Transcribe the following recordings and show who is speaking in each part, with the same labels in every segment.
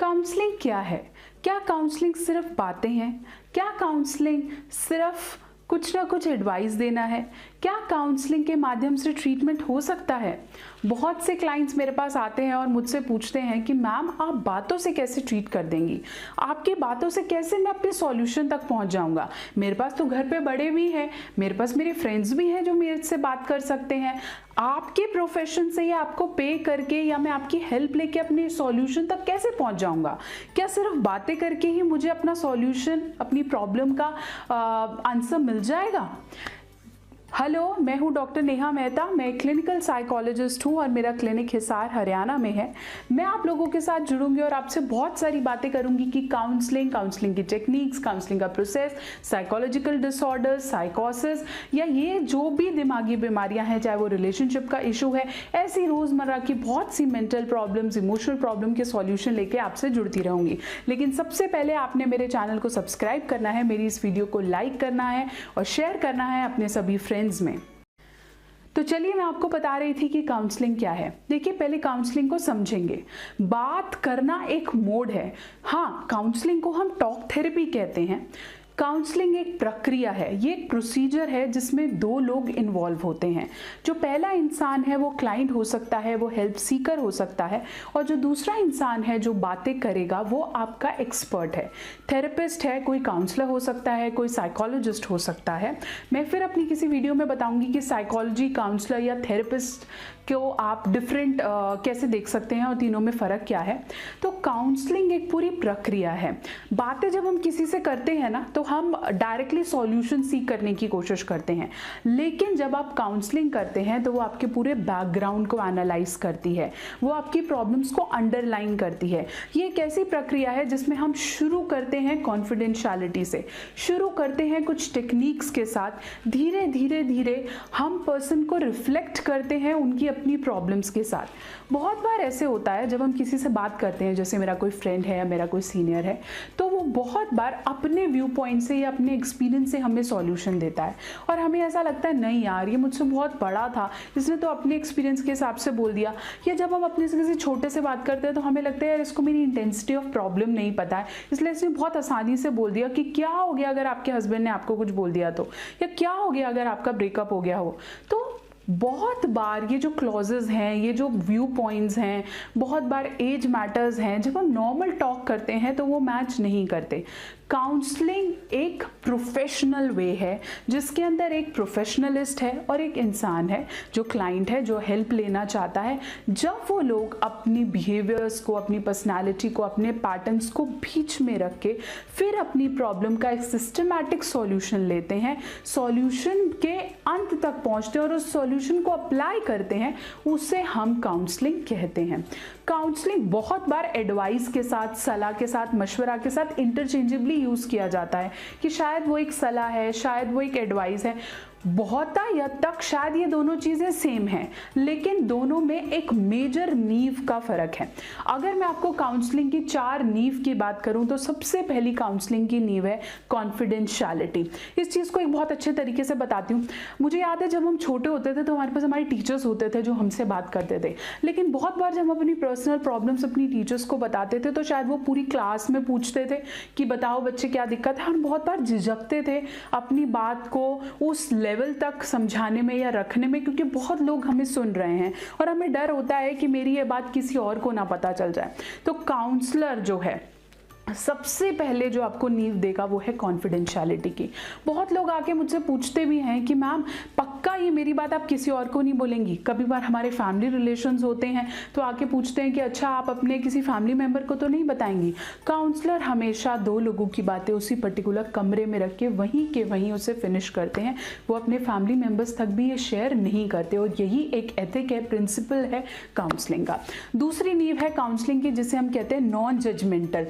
Speaker 1: Counselling क्या है? क्या काउंसलिंग सिर्फ बातें हैं? क्या काउंसलिंग सिर्फ कुछ ना कुछ एडवाइस देना है? क्या काउंसलिंग के माध्यम से ट्रीटमेंट हो सकता है? बहुत से क्लाइंट्स मेरे पास आते हैं और मुझसे पूछते हैं कि मैम आप बातों से कैसे ट्रीट कर देंगी, आपकी बातों से कैसे मैं अपने सॉल्यूशन तक पहुंच जाऊंगा। मेरे पास तो घर पे बड़े भी हैं, मेरे पास मेरे फ्रेंड्स भी हैं जो मेरे से बात कर सकते हैं। आपके प्रोफेशन से या आपको पे करके या मैं आपकी हेल्प लेके अपने सॉल्यूशन तक कैसे पहुंच जाऊंगा? क्या सिर्फ बातें करके ही मुझे अपना सॉल्यूशन, अपनी प्रॉब्लम का आंसर मिल जाएगा? हेलो, मैं हूँ डॉक्टर नेहा मेहता। मैं एक क्लिनिकल साइकोलॉजिस्ट हूँ और मेरा क्लिनिक हिसार हरियाणा में है। मैं आप लोगों के साथ जुड़ूंगी और आपसे बहुत सारी बातें करूंगी कि काउंसलिंग की टेक्निक्स, काउंसलिंग का प्रोसेस, साइकोलॉजिकल डिसऑर्डर्स, साइकोसिस या ये जो भी दिमागी बीमारियां हैं, चाहे वो रिलेशनशिप का इशू है, ऐसी रोजमर्रा की बहुत सी मेंटल प्रॉब्लम्स, इमोशनल प्रॉब्लम के सॉल्यूशन लेके आपसे जुड़ती रहूंगी। लेकिन सबसे पहले आपने मेरे चैनल को सब्सक्राइब करना है, मेरी इस वीडियो को लाइक करना है और शेयर करना है अपने सभी फ्रेंड्स में। तो चलिए मैं आपको बता रही थी कि काउंसलिंग क्या है। देखिए, पहले काउंसलिंग को समझेंगे। बात करना एक मोड है। हाँ, काउंसलिंग को हम टॉक थेरेपी कहते हैं। काउंसलिंग एक प्रक्रिया है, ये एक प्रोसीजर है जिसमें दो लोग इन्वॉल्व होते हैं। जो पहला इंसान है वो क्लाइंट हो सकता है, वो हेल्प सीकर हो सकता है, और जो दूसरा इंसान है जो बातें करेगा वो आपका एक्सपर्ट है, थेरेपिस्ट है, कोई काउंसलर हो सकता है, कोई साइकोलॉजिस्ट हो सकता है। मैं फिर अपनी किसी वीडियो में बताऊंगी कि साइकोलॉजी, काउंसलर या थेरेपिस्ट को आप डिफरेंट कैसे देख सकते हैं और तीनों में फ़र्क क्या है। तो काउंसलिंग एक पूरी प्रक्रिया है। बातें जब हम किसी से करते हैं ना, तो हम डायरेक्टली सॉल्यूशन सीख करने की कोशिश करते हैं, लेकिन जब आप काउंसलिंग करते हैं तो वो आपके पूरे बैकग्राउंड को एनालाइज करती है, वो आपकी प्रॉब्लम्स को अंडरलाइन करती है। ये एक ऐसी प्रक्रिया है जिसमें हम शुरू करते हैं कॉन्फिडेंशियलिटी से, शुरू करते हैं कुछ टेक्निक्स के साथ, धीरे धीरे धीरे हम पर्सन को रिफ्लेक्ट करते हैं उनकी अपनी प्रॉब्लम्स के साथ। बहुत बार ऐसे होता है जब हम किसी से बात करते हैं, जैसे मेरा कोई फ्रेंड है या मेरा कोई सीनियर है, तो वो बहुत बार अपने व्यू पॉइंट से या अपने एक्सपीरियंस से हमें सॉल्यूशन देता है और हमें ऐसा लगता है नहीं यार, ये मुझसे बहुत बड़ा था, इसने तो अपने एक्सपीरियंस के हिसाब से बोल दिया। या जब हम अपने से किसी छोटे से बात करते हैं तो हमें लगता है यार इसको मेरी इंटेंसिटी ऑफ प्रॉब्लम नहीं पता है, इसलिए इसने बहुत आसानी से बोल दिया कि क्या हो गया अगर आपके हस्बैंड ने आपको कुछ बोल दिया तो, या क्या हो गया अगर आपका ब्रेकअप हो गया हो। तो बहुत बार ये जो क्लॉजेज हैं, ये जो व्यू पॉइंट्स हैं, बहुत बार एज मैटर्स हैं, जब हम नॉर्मल टॉक करते हैं तो वो मैच नहीं करते। काउंसलिंग एक प्रोफेशनल वे है जिसके अंदर एक प्रोफेशनलिस्ट है और एक इंसान है जो क्लाइंट है, जो हेल्प लेना चाहता है। जब वो लोग अपनी बिहेवियर्स को, अपनी पर्सनालिटी को, अपने पैटर्न्स को बीच में रख के फिर अपनी प्रॉब्लम का एक सिस्टमैटिक सॉल्यूशन लेते हैं, सॉल्यूशन के अंत तक पहुंचते हैं और उस सॉल्यूशन को अप्लाई करते हैं, उसे हम काउंसलिंग कहते हैं। काउंसलिंग बहुत बार एडवाइस के साथ, सलाह के साथ, मशवरा के साथ इंटरचेंजेबली यूज किया जाता है कि शायद वो एक सलाह है, शायद वो एक एडवाइस है। बहुत हद तक शायद ये दोनों चीजें सेम हैं, लेकिन दोनों में एक मेजर नींव का फर्क है। अगर मैं आपको काउंसलिंग की 4 नींव की बात करूं तो सबसे पहली काउंसलिंग की नींव है कॉन्फिडेंशियलिटी। इस चीज को एक बहुत अच्छे तरीके से बताती हूँ। मुझे याद है जब हम छोटे होते थे तो हमारे पास हमारे टीचर्स होते थे जो हमसे बात करते थे, लेकिन बहुत बार जब हम अपनी पर्सनल प्रॉब्लम्स अपनी टीचर्स को बताते थे तो शायद वो पूरी क्लास में पूछते थे कि बताओ बच्चे क्या दिक्कत है। हम बहुत बार झिझकते थे अपनी बात को उस लेवल तक समझाने में या रखने में, क्योंकि बहुत लोग हमें सुन रहे हैं और हमें डर होता है कि मेरी ये बात किसी और को ना पता चल जाए। तो काउंसलर जो है सबसे पहले जो आपको नींव देगा वो है कॉन्फिडेंशियलिटी की। बहुत लोग आके मुझसे पूछते भी हैं कि मैम पक्का ये मेरी बात आप किसी और को नहीं बोलेंगी। कभी बार हमारे फैमिली रिलेशंस होते हैं तो आके पूछते हैं कि अच्छा आप अपने किसी फैमिली मेंबर को तो नहीं बताएंगी। काउंसलर हमेशा 2 लोगों की बातें उसी पर्टिकुलर कमरे में रख के वहीं के वहीं उसे फिनिश करते हैं, वो अपने फैमिली मेंबर्स तक भी ये शेयर नहीं करते, और यही एक एथिक है, प्रिंसिपल है काउंसलिंग का। दूसरी नींव है काउंसलिंग की जिसे हम कहते हैं नॉन जजमेंटल।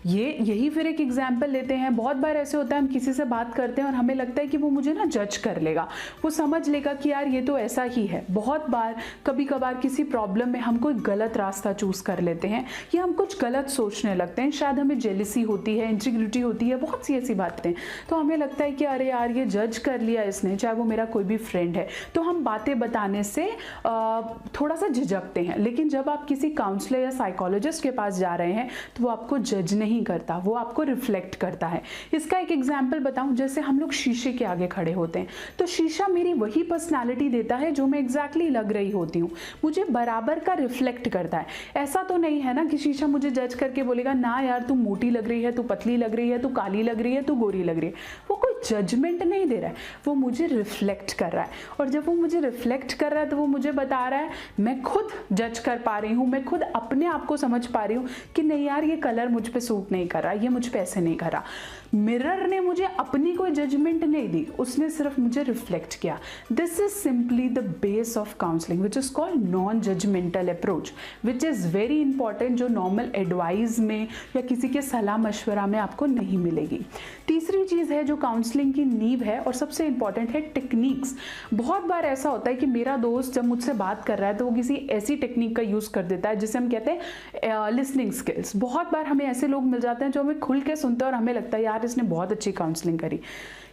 Speaker 1: यही फिर एक एग्जाम्पल लेते हैं। बहुत बार ऐसे होता है हम किसी से बात करते हैं और हमें लगता है कि वो मुझे ना जज कर लेगा, वो समझ लेगा कि यार ये तो ऐसा ही है। बहुत बार कभी कभार किसी प्रॉब्लम में हम कोई गलत रास्ता चूज कर लेते हैं या हम कुछ गलत सोचने लगते हैं, शायद हमें जेलिसी होती है, इंटीग्रिटी होती है, बहुत सी ऐसी बातें, तो हमें लगता है कि अरे यार ये जज कर लिया इसने, चाहे वो मेरा कोई भी फ्रेंड है, तो हम बातें बताने से थोड़ा सा झिझकते हैं। लेकिन जब आप किसी काउंसलर या साइकोलॉजिस्ट के पास जा रहे हैं तो वो आपको जज नहीं करता, वो आपको रिफ्लेक्ट करता है। इसका एक एग्जाम्पल बताऊं, जैसे हम लोग शीशे के आगे खड़े होते हैं तो शीशा मेरी वही पर्सनालिटी देता है जो मैं एग्जैक्टली लग रही होती हूँ, मुझे बराबर का रिफ्लेक्ट करता है। ऐसा तो नहीं है ना कि शीशा मुझे जज करके बोलेगा ना यार तू मोटी लग रही है, तू पतली लग रही है, तू काली लग रही है, तू गोरी लग रही है। वो कोई जजमेंट नहीं दे रहा है, वो मुझे रिफ्लेक्ट कर रहा है। और जब वो मुझे रिफ्लेक्ट कर रहा है तो वो मुझे बता रहा है, मैं खुद जज कर पा रही हूँ, मैं खुद अपने आप को समझ पा रही हूँ कि नहीं यार ये कलर मुझ पे सूट नहीं कर रहा, ये मुझ पे ऐसे नहीं कर रहा। मिरर ने मुझे अपनी कोई जजमेंट नहीं दी, उसने सिर्फ मुझे रिफ्लेक्ट किया। This is simply the base of counselling which is called non judgemental approach, which is very important, जो नॉर्मल एडवाइस में या किसी के सलाह मशवरा में आपको नहीं मिलेगी। तीसरी चीज है जो काउंसलिंग की नींव है और सबसे इंपॉर्टेंट है टेक्निक्स। बहुत बार ऐसा होता है कि मेरा दोस्त जब मुझसे बात कर रहा है तो वो किसी ऐसी टेक्निक का यूज कर देता है जिसे हम कहते हैं लिसनिंग स्किल्स। बहुत बार हमें ऐसे लोग मिल जाते हैं जो हमें खुल के सुनते हैं और हमें लगता है यार इसने बहुत अच्छी काउंसलिंग करी।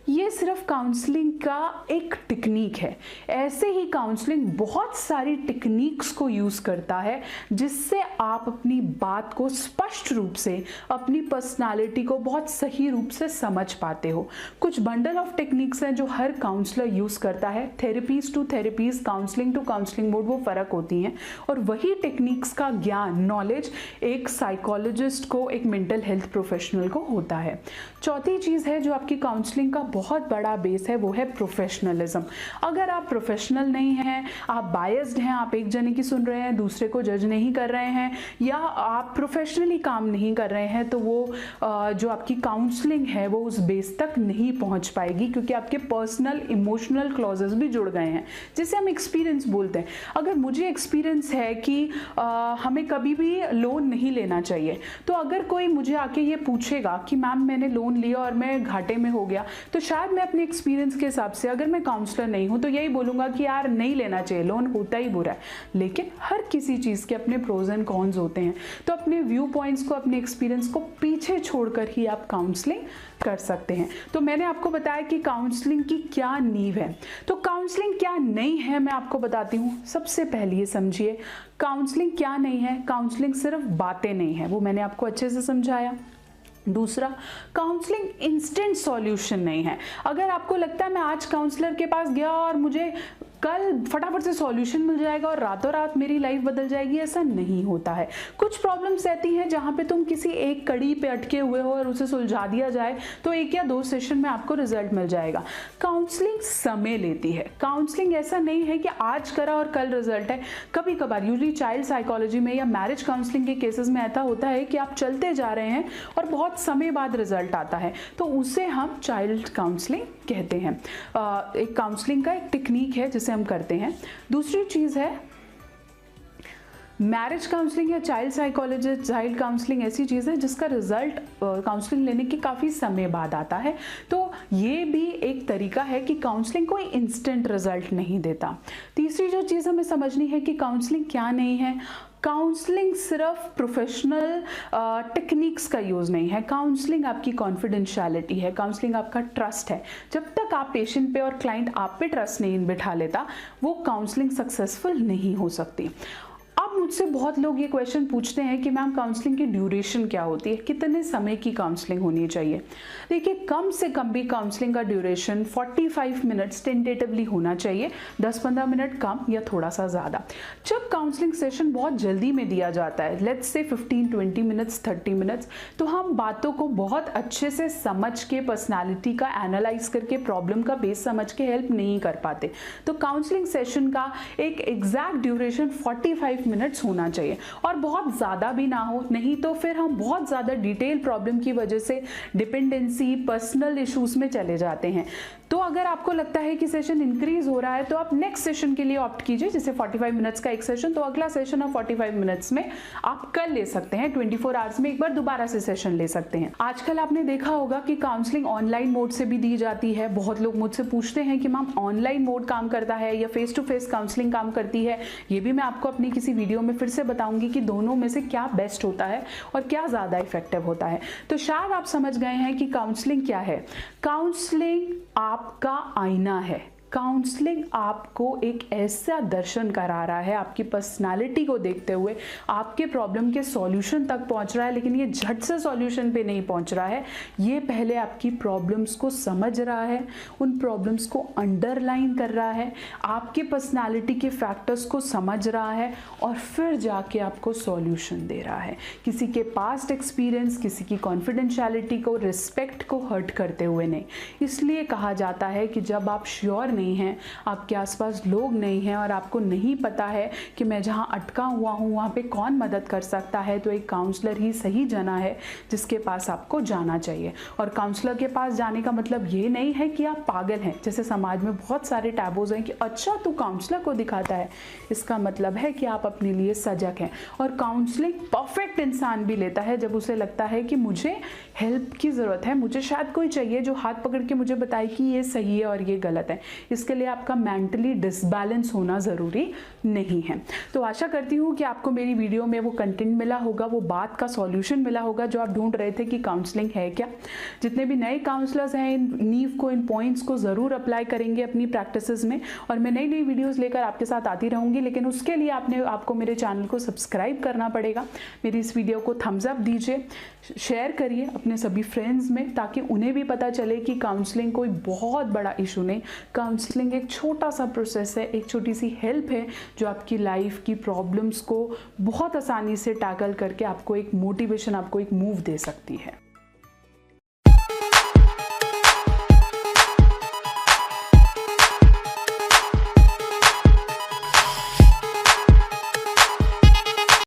Speaker 1: ये सिर्फ काउंसलिंग का एक टेक्निक है। ऐसे ही काउंसलिंग बहुत सारी टेक्निक्स को यूज करता है जिससे आप अपनी बात को स्पष्ट रूप से, अपनी पर्सनालिटी को बहुत सही रूप से समझ पाते हो। कुछ बंडल ऑफ टेक्निक्स हैं जो हर काउंसलर यूज करता है। Therapies to therapies, counselling to counselling mode वो फर्क होती हैं और वही टेक्निक्स का ज्ञान, नॉलेज एक साइकोलॉजिस्ट को, एक मेंटल हेल्थ प्रोफेशनल को होता है। चौथी चीज है जो आपकी काउंसलिंग का बहुत बड़ा बेस है, वो है प्रोफेशनलिज्म। अगर आप प्रोफेशनल नहीं हैं, आप बायस्ड हैं, आप एक जने की सुन रहे हैं, दूसरे को जज नहीं कर रहे हैं, या आप प्रोफेशनली काम नहीं कर रहे हैं, तो वो जो आपकी काउंसलिंग है वो उस बेस तक नहीं पहुंच पाएगी, क्योंकि आपके पर्सनल इमोशनल क्लॉजेस भी जुड़ गए हैं, जिसे हम एक्सपीरियंस बोलते हैं। अगर मुझे एक्सपीरियंस है कि हमें कभी भी लोन नहीं लेना चाहिए, तो अगर कोई मुझे आके ये पूछेगा कि मैम मैंने लोन लिया और मैं घाटे में हो गया, तो शायद मैं अपने एक्सपीरियंस के हिसाब से, अगर मैं काउंसलर नहीं हूं, तो यही बोलूंगा कि यार नहीं लेना चाहिए, लोन होता ही बुरा है। लेकिन हर किसी चीज के अपने प्रोज एंड कॉन्स होते हैं, तो अपने व्यू पॉइंट्स को, अपने एक्सपीरियंस को पीछे छोड़कर ही आप काउंसलिंग कर सकते हैं। तो मैंने आपको बताया कि काउंसलिंग की क्या नींव है। तो काउंसलिंग क्या नहीं है मैं आपको बताती हूँ। सबसे पहले ये समझिए, काउंसलिंग क्या नहीं है। काउंसलिंग सिर्फ बातें नहीं है, वो मैंने आपको अच्छे से समझाया। दूसरा, काउंसलिंग इंस्टेंट सॉल्यूशन नहीं है। अगर आपको लगता है मैं आज काउंसलर के पास गया और मुझे कल फटाफट से सॉल्यूशन मिल जाएगा और रातों रात मेरी लाइफ बदल जाएगी, ऐसा नहीं होता है। कुछ प्रॉब्लम्स रहती हैं जहां पे तुम किसी एक कड़ी पे अटके हुए हो और उसे सुलझा दिया जाए तो 1 या 2 सेशन में आपको रिजल्ट मिल जाएगा। काउंसलिंग समय लेती है। काउंसलिंग ऐसा नहीं है कि आज करा और कल रिजल्ट है। कभी कभार, यूजली चाइल्ड साइकोलॉजी में या मैरिज काउंसलिंग के केसेस में ऐसा होता है कि आप चलते जा रहे हैं और बहुत समय बाद रिजल्ट आता है, तो उसे हम चाइल्ड काउंसलिंग कहते हैं। एक काउंसलिंग का एक टेक्निक है जिसे हम करते हैं। दूसरी चीज है मैरिज काउंसलिंग या चाइल्ड साइकोलॉजिस्ट, चाइल्ड काउंसलिंग ऐसी चीज़ है जिसका रिजल्ट काउंसलिंग लेने के काफ़ी समय बाद आता है। तो ये भी एक तरीका है कि काउंसलिंग कोई इंस्टेंट रिजल्ट नहीं देता। तीसरी जो चीज़ हमें समझनी है कि काउंसलिंग क्या नहीं है। काउंसलिंग सिर्फ प्रोफेशनल टेक्निक्स का यूज नहीं है। काउंसलिंग आपकी कॉन्फिडेंशियलिटी है, काउंसलिंग आपका ट्रस्ट है। जब तक आप पेशेंट पे और क्लाइंट आप पे ट्रस्ट नहीं बिठा लेता, वो काउंसलिंग सक्सेसफुल नहीं हो सकती। अब मुझसे बहुत लोग ये क्वेश्चन पूछते हैं कि मैम काउंसलिंग की ड्यूरेशन क्या होती है, कितने समय की काउंसलिंग होनी चाहिए। देखिए, कम से कम भी काउंसलिंग का ड्यूरेशन 45 मिनट्स टेंटेटिवली होना चाहिए, 10-15 मिनट कम या थोड़ा सा ज़्यादा। जब काउंसलिंग सेशन बहुत जल्दी में दिया जाता है, लेट्स से 15-20 मिनट्स, 30 मिनट्स, तो हम बातों को बहुत अच्छे से समझ के, पर्सनैलिटी का एनालाइज करके, प्रॉब्लम का बेस समझ के हेल्प नहीं कर पाते। तो काउंसलिंग सेशन का एक एग्जैक्ट ड्यूरेशन 45 मिनट्स मिनट्स होना चाहिए और बहुत ज़्यादा भी ना हो, नहीं तो फिर हम बहुत ज़्यादा डिटेल प्रॉब्लम की वजह से डिपेंडेंसी, पर्सनल इश्यूज में चले जाते हैं। तो अगर आपको लगता है कि सेशन इंक्रीज हो रहा है तो आप नेक्स्ट सेशन के लिए ऑप्ट कीजिए, जैसे 45 मिनट्स का एक सेशन, तो अगला सेशन आप 45 मिनट्स में आप कर ले सकते हैं, 24 आवर्स में एक बार दोबारा से सेशन ले सकते हैं। आजकल आपने देखा होगा कि काउंसलिंग ऑनलाइन मोड से भी दी जाती है। बहुत लोग मुझसे पूछते हैं कि मैम ऑनलाइन मोड काम करता है या फेस टू फेस काउंसलिंग काम करती है। ये भी मैं आपको अपनी किसी वीडियो में फिर से बताऊंगी कि दोनों में से क्या बेस्ट होता है और क्या ज़्यादा इफेक्टिव होता है। तो शायद आप समझ गए हैं कि काउंसलिंग क्या है। काउंसलिंग आपका आईना है। काउंसलिंग आपको एक ऐसा दर्शन करा रहा है, आपकी पर्सनालिटी को देखते हुए आपके प्रॉब्लम के सॉल्यूशन तक पहुंच रहा है, लेकिन ये झट से सॉल्यूशन पे नहीं पहुंच रहा है। ये पहले आपकी प्रॉब्लम्स को समझ रहा है, उन प्रॉब्लम्स को अंडरलाइन कर रहा है, आपके पर्सनालिटी के फैक्टर्स को समझ रहा है और फिर जाके आपको सॉल्यूशन दे रहा है। किसी के पास्ट एक्सपीरियंस, किसी की कॉन्फिडेंशियलिटी को, रिस्पेक्ट को हर्ट करते हुए नहीं। इसलिए कहा जाता है कि जब आप श्योर नहीं हैं, आपके आसपास लोग नहीं हैं और आपको नहीं पता है कि मैं जहां अटका हुआ हूं वहां पे कौन मदद कर सकता है, तो एक काउंसलर ही सही जना है जिसके पास आपको जाना चाहिए। और काउंसलर के पास जाने का मतलब ये नहीं है कि आप पागल हैं, जैसे समाज में बहुत सारे टैबूज हैं कि अच्छा तू काउंसलर को दिखाता है। इसका मतलब है कि आप अपने लिए सजग हैं। और काउंसलिंग परफेक्ट इंसान भी लेता है जब उसे लगता है कि मुझे हेल्प की ज़रूरत है, मुझे शायद कोई चाहिए जो हाथ पकड़ के मुझे बताए कि ये सही है और ये गलत है। इसके लिए आपका मेंटली डिसबैलेंस होना ज़रूरी नहीं है। तो आशा करती हूँ कि आपको मेरी वीडियो में वो कंटेंट मिला होगा, वो बात का सॉल्यूशन मिला होगा जो आप ढूंढ रहे थे कि काउंसलिंग है क्या। जितने भी नए काउंसलर्स हैं, इन नीव को, इन पॉइंट्स को ज़रूर अप्लाई करेंगे अपनी प्रैक्टिसेस में, और मैं नई नई वीडियोज़ लेकर आपके साथ आती रहूँगी। लेकिन उसके लिए आपको मेरे चैनल को सब्सक्राइब करना पड़ेगा। मेरी इस वीडियो को थम्स अप दीजिए, शेयर करिए अपने सभी फ्रेंड्स में, ताकि उन्हें भी पता चले कि काउंसलिंग कोई बहुत बड़ा इशू नहीं, काउंसलिंग एक छोटा सा प्रोसेस है, एक छोटी सी हेल्प है जो आपकी लाइफ की प्रॉब्लम्स को बहुत आसानी से टैकल करके आपको एक मोटिवेशन, आपको एक मूव दे सकती है।